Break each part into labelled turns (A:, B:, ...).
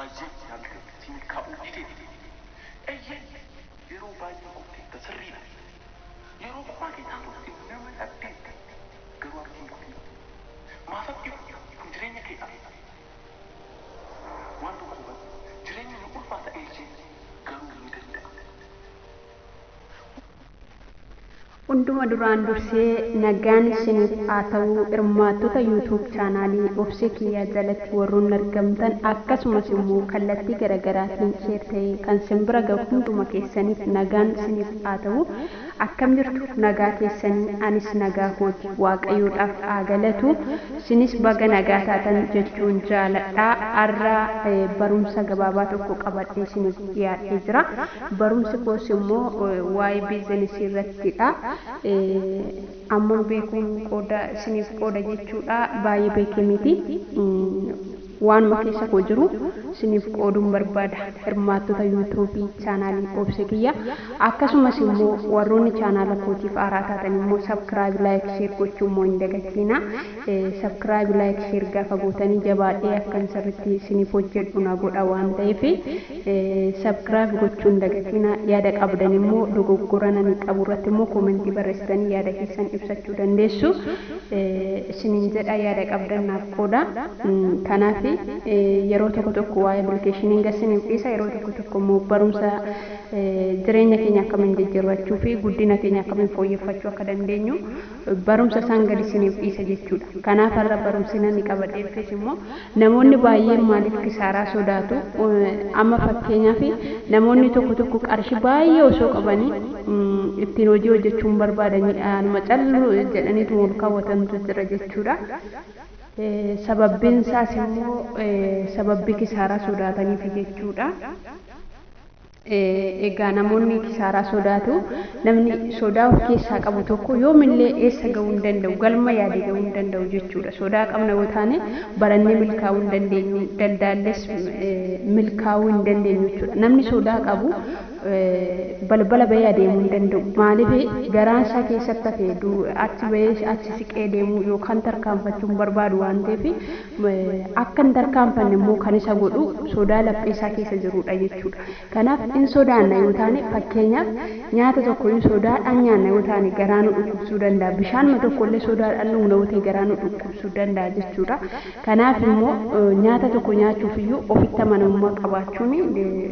A: baay'ee jaallatanii milkaa'uu didee eeyyee yeroo baay'ee qophii tasirriidha yeroo kophaa kee taatutti nama dhabdeetti garuu arginu maaf abdii kun jireenya keedha waan tokko jireenya ni ulfaata eeyyee garuu ni danda'a.
B: Hunduma duraan dursee nagaan isiniif haa ta'u hirmaattota YouTube chaanaalii Obsee Kiyyaa jalatti warroon argamtan akkasumas immoo kallattii garaagaraatiin sheer ta'ee kan simbira gahu hunduma keessaniif nagaan isiniif haa ta'u akkam jirtu nagaa keessanii anis nagaa kooti waaqayyoodhaaf haa galatu isinis baga nagaa taatan jechuun jaaladha. Har'a barumsa gabaabaa tokko qabadhee isiniif dhiyaadhee jira. Barumsi koos immoo waa'ee biizinesii irrattidha. Amma beekuun qooda isiniif qooda jechuudha baay'ee beekee miti waan ma keessa koo jiru isiniif qooduun barbaada hirmaattota yuutuubii chaanaalii Obsee Kiyyaa akkasumas immoo warroonni chaanaala kootiif haaraa taatan immoo sabskiraayib laayik sheer gochuu immoo hin dagatina. Sabskiraayib laayik sheer gaafa gootanii jabaadhee akkan sirriitti isiniif hojjedhu na godha waan ta'eef sabskiraayib gochuu hin dagatina. Yaada qabdan immoo dogoggora nani qabu irratti immoo koomentii barreessitanii yaada keessan ibsachuu dandeessu. Isiniin jedha yaada qabdan naaf qooda. Kanaaf yeroo tokko waa'ee appilikeeshinii gasiniif dhiisa yeroo tokko immoo barumsa jireenya keenya akkamiin jijjiirrachuu fi guddina keenya akkamiin fooyyeffachuu akka dandeenyu barumsa isaan gadi isiniif dhiisa jechuudha. Kanaaf har'a barumsi namni qabadheeffes immoo namoonni baay'een maaliif kisaaraa sodaatu amma fakkeenyaaf namoonni tokko qarshii baay'ee osoo qabanii ittiin hojii hojjechuun barbaadanii anuma callu jedhaniitu ol kaawwatantu jira jechuudha. Sababbiin isaas immoo sababbii kisaaraa sodaataniif jechuudha. Egaa namoonni kisaaraa sodaatu namni sodaa of keessaa qabu tokko yoomillee eessa gahuu hin danda'u galma yaade gahuu hin danda'u jechuudha. Sodaa qabna yoo taane barannee milkaa'uu hin dandeenyu daldaalles milkaa'uu hin dandeenyu jechuudha. Namni sodaa qabu balbala bahee adeemuu hin danda'u. Maaliif garaan isaa keessatti hafee achi bahee achi siqee deemuu yookaan tarkaanfachuun barbaadu waan ta'eef akka hin tarkaanfanne immoo kan isa godhu sodaa laphee isaa keessa jirudha jechuudha. Kanaaf in sodaanna yoo taane fakkeenyaaf nyaata tokko in sodaadhaan nyaanna yoo taane garaa nu dhukkubsuu danda'a. Bishaan tokkollee sodaadhaan dhugna yoo ta'e garaa nu dhukkubsuu danda'a jechuudha. Kanaaf immoo nyaata tokko nyaachuuf iyyuu ofitti amanamummaa qabaachuun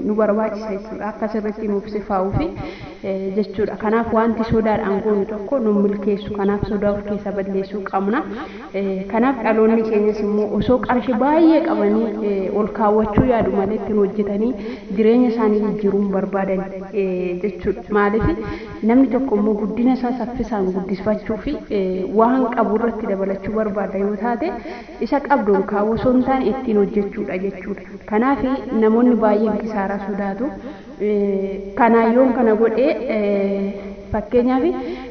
B: nu barbaachisa jechuudha. Akka sirriitti nuuf sifaa'uu fi jechuudha. Kanaaf wanti sodaadhaan goonu tokko nu milkeessu. Kanaaf sodaa of keessa balleessuu qabna. Kanaaf dhaloonni keenyas immoo osoo qarshii baay'ee qabanii ol kaawwachuu yaadu malee ittiin hojjetanii jireenya isaanii jijjiiruun barbaadan jechuudha. Maaliif namni tokko immoo guddina isaa saffisaan guddifachuu fi waan qabu irratti dabalachuu barbaada yoo taate isa qabduun kaawwa osoo hin taane ittiin hojjechuudha jechuudha. Kanaaf namoonni baay'een kisaaraa sodaatu. Kanaayyoon kana godhee fakkeenyaaf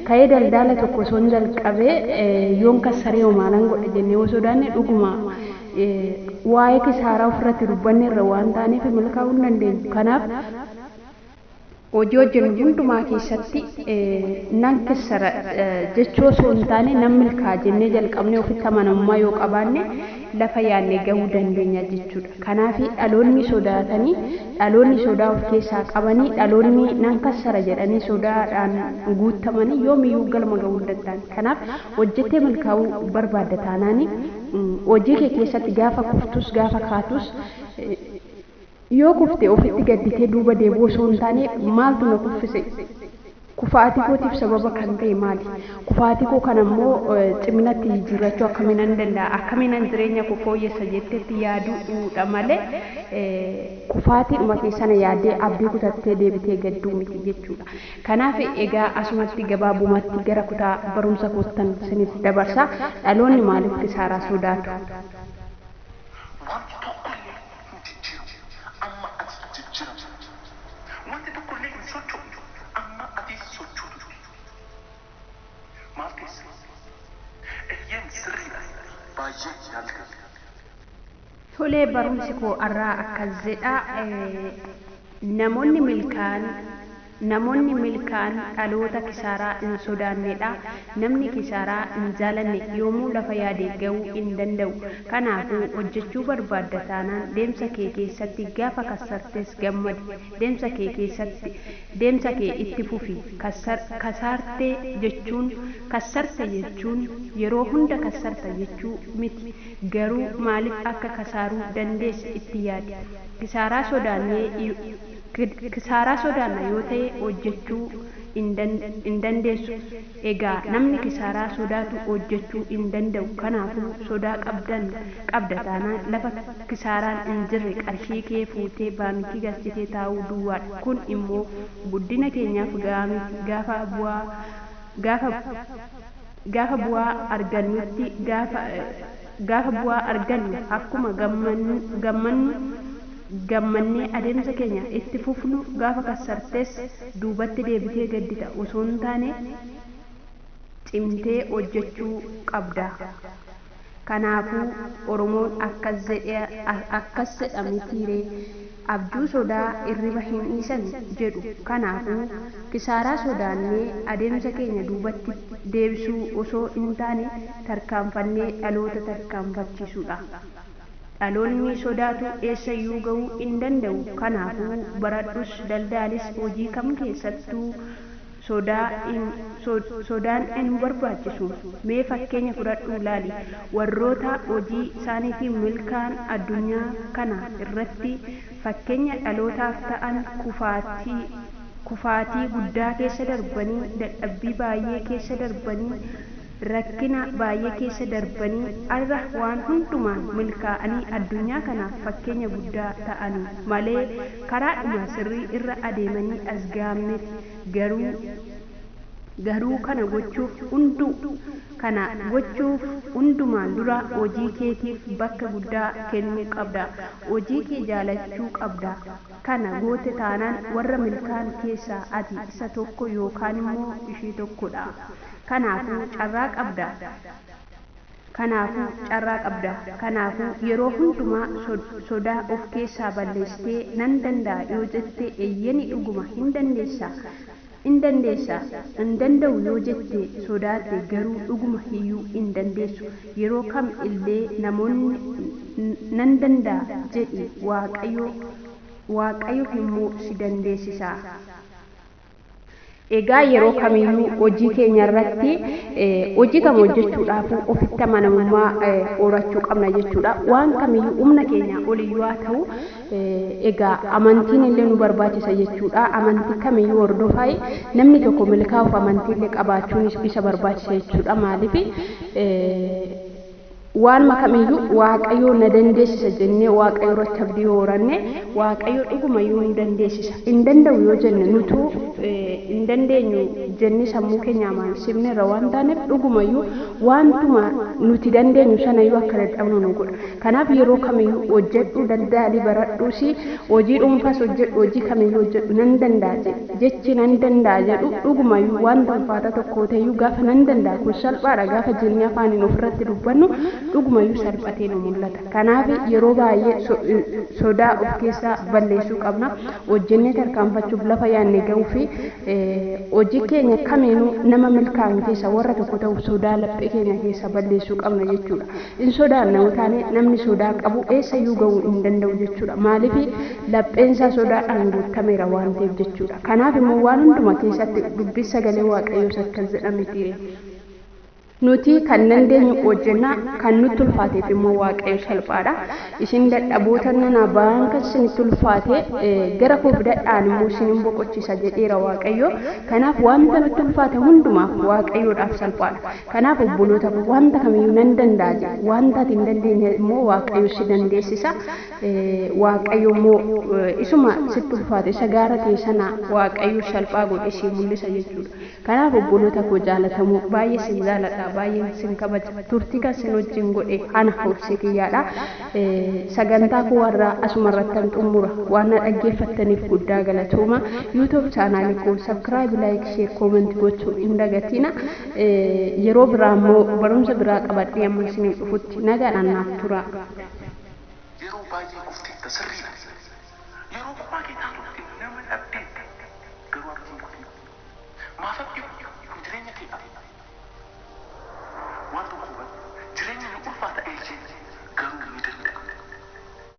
B: ka'ee daldala tokko osoo hin jalqabee yoon kassaree homaalan godhe jennee yoo sodaanne dhuguma waa'ee kisaaraa ofirratti dubbanne irra waan taaneef milkaa'uu hin dandeenyu. Kanaaf hojii hojjennu hundumaa keessatti nan kissara jechuu osoo hin taane nan milkaa jennee jalqabnee ofitti amanamummaa yoo qabaanne lafa yaadnee gahuu dandeenya jechuudha. Kanaaf dhaloonni sodaatanii dhaloonni sodaa of keessaa qabanii dhaloonni nan kassara jedhanii sodaadhaan guutamanii yoomiyyuu galma gahuu hin danda'an. Kanaaf hojjettee milkaa'uu barbaadda taanaani hojii kee keessatti gaafa kuftus gaafa kaatus yoo kufte ofitti gadditee duuba deebi'uu osoo hin taane maaltu na kuffise kufaatii kootiif sababa kan ta'e maali? Kufaatii koo kana immoo ciminatti jijjiirrachuu akkamiin danda'a? Akkamiin jireenya koo fooyyessa jetteetti yaaduudha malee kufaatiidhuma keessana yaadee abdii kutattee deebitee gadduu miti jechuudha. Kanaaf egaa asumatti gabaabumatti gara kutaa barumsa koottan isiniif dabarsa. Dhaloonni maaliif kisaaraa sodaatu? Tolee barumsi koo irraa akkas jedha namoonni milkaan namoonni milkaan dhaloota kisaaraa hin sodaannedha. Namni kisaaraa hin jaalanne yoomuu lafa yaade ga'uu hin danda'u. Kanaafuu hojjechuu barbaadda taanaan deemsa kee keessatti gaafa kassartes gammadi. Deemsa kee itti fufi. Kassarte jechuun yeroo hunda kassarta jechuu miti. Garuu maaliif akka kasaaruu dandeesse itti yaadi. Kisaaraa sodaanna yoo ta'e hojjechuu hin dandeessu. Egaa namni kisaaraa sodaatu hojjechuu hin danda'u. Kanaafuu sodaa qabda taanaan lafa kisaaraan hin jirre qarshii kee fuutee baankii galchitee taa'uu duwwaadha. Kun immoo guddina keenyaaf gahaa miti. Gaafa bu'aa argannu akkuma gammannee adeemsa keenya itti fufnu gaafa kassartes duubatti deebitee gaddita osoo hin taane cimtee hojjechuu qabda. Kanaafuu Oromoon akkas jedha mitiiree abjuu sodaa irriba hin dhiisan jedhu. Kanaafuu kisaaraa sodaannee adeemsa keenya duubatti deebisuu osoo hin taane tarkaanfannee dhaloota tarkaanfachiisuudha. Dhaloonni sodaatu eessayyuu ga'uu hin danda'u. Kanaafuu baradhus daldaalis hojii kam keessattuu sodaan hin barbaachisu. Mee fakkeenya fudhadhuu laali. Warroota hojii isaaniitiin milkaan addunyaa kana irratti fakkeenya dhalootaaf ta'an kufaatii guddaa keessa darbanii, dadhabbii baay'ee keessa darbanii, rakkina baay'ee keessa darbanii arra waan hundumaan milkaa'anii addunyaa kanaaf fakkeenya guddaa ta'anii malee karaadhuma sirrii irra adeemanii as ga'amneef. Garuu kana gochuuf hundumaan dura hojii keetiif bakka guddaa kennuu qabda. Hojii kee jaalachuu qabda. Kana goote taanaan warra milkaan keessaa ati isa tokko yookaan immoo ishee tokkodha. Kanaafuu carraa qabda. Kanaafuu yeroo hundumaa sodaa of keessaa balleessitee nan danda'a yoo jette eeyyeni dhuguma hin danda'u yoo jette sodaatte garuu dhuguma hiyyuu hin dandeessu. Yeroo kam illee namoonni nan danda'a jedhi waaqayyo himuu si dandeessisa. Egaa yeroo kamiyyuu hojii keenya irratti hojii kam hojjechuudhaaf ofitti amanamummaa horachuu qabna jechuudha. Waan kamiyyuu humna keenya oliyyuu haa ta'u egaa amantiin illee nu barbaachisa jechuudha. Amantii kamiyyuu hordofaa namni tokko milkaa'uuf amantii illee qabaachuunis isa barbaachisa jechuudha. Maaliif waan makamiyyuu waaqayyo na dandeessisa jennee waaqayyo irratti abdii horanne waaqayyo dhugumayyuu nu dandeessisa. Hin danda'u yoo jenne nutu hin dandeenyu jennee sammuu keenya amansiifneerra waan taaneef dhugumayyuu wantuma nuti dandeenyu sanayyuu akka dadhabnu nu godha. Kanaaf yeroo kamiyyuu hojjedhu, daldaalii baradhuus, hojii dhuunfaas hojjedhu, hojii kamiyyuu hojjedhu nan danda'a jechi nan danda'a jedhu dhugumayyuu wanta ulfaata tokko ta'eyyuu gaafa nan danda'a kun salphaadha gaafa jennee afaaniin ofirratti dubbannu dhugumayyuu salphatee nu mul'ata. Kanaaf yeroo baay'ee sodaa of keessaa balleessuu qabna. Hojjennee tarkaanfachuuf lafa yaadne ga'uu fi hojii keenya kamiinuu nama milkaa'an keessa warra tokko ta'uuf sodaa laphee keenya keessa balleessuu qabna jechuudha. In sodaanna yoo taane namni sodaa qabu eessayyuu ga'uu hin danda'u jechuudha. Maaliif lapheensaa sodaadhaan guutameera waan ta'eef jechuudha. Kanaaf immoo waan hunduma keessatti dubbii sagalee waaqayyoos akkas jedhameti. Nuti kan dandeenyu hojjenna, kan nutti ulfaateef immoo waaqayyo salphaadha. Isin dadhaboota nana ba'an kan isinitti ulfaate gara koo fidadhaan immoo isin boqochiisa jedheera waaqayyo. Kanaaf wanta nutti ulfaate hundumaaf waaqayyoodhaaf salphaadha. Kanaaf obboloota wanta kamiyyuu nan danda'a jedhe wanta ati hin dandeenye immoo waaqayyo si dandeessisa. Waaqayyo immoo isuma sitti ulfaate isa gaara ta'e sana waaqayyo salphaa godhe si mul'isa jechuudha. Kanaaf obboloota koo jaalatamoo baay'ee sin jaaladha. Baay'ee sin kabaja. Turtii kan sin wajjin godhe ana horsee kiyyaadha. Sagantaa koo warra asuma irratti xumura waan na dhaggeeffattaniif guddaa galatooma. YouTube chaanaalii koo subscribe, like, share, comment gochuu hin dagatina. Yeroo biraa immoo barumsa biraa qabadhee amma isiniif dhufutti nagaadhaan naaf tura.
A: Yeroo baay'ee qofti tasirriidha.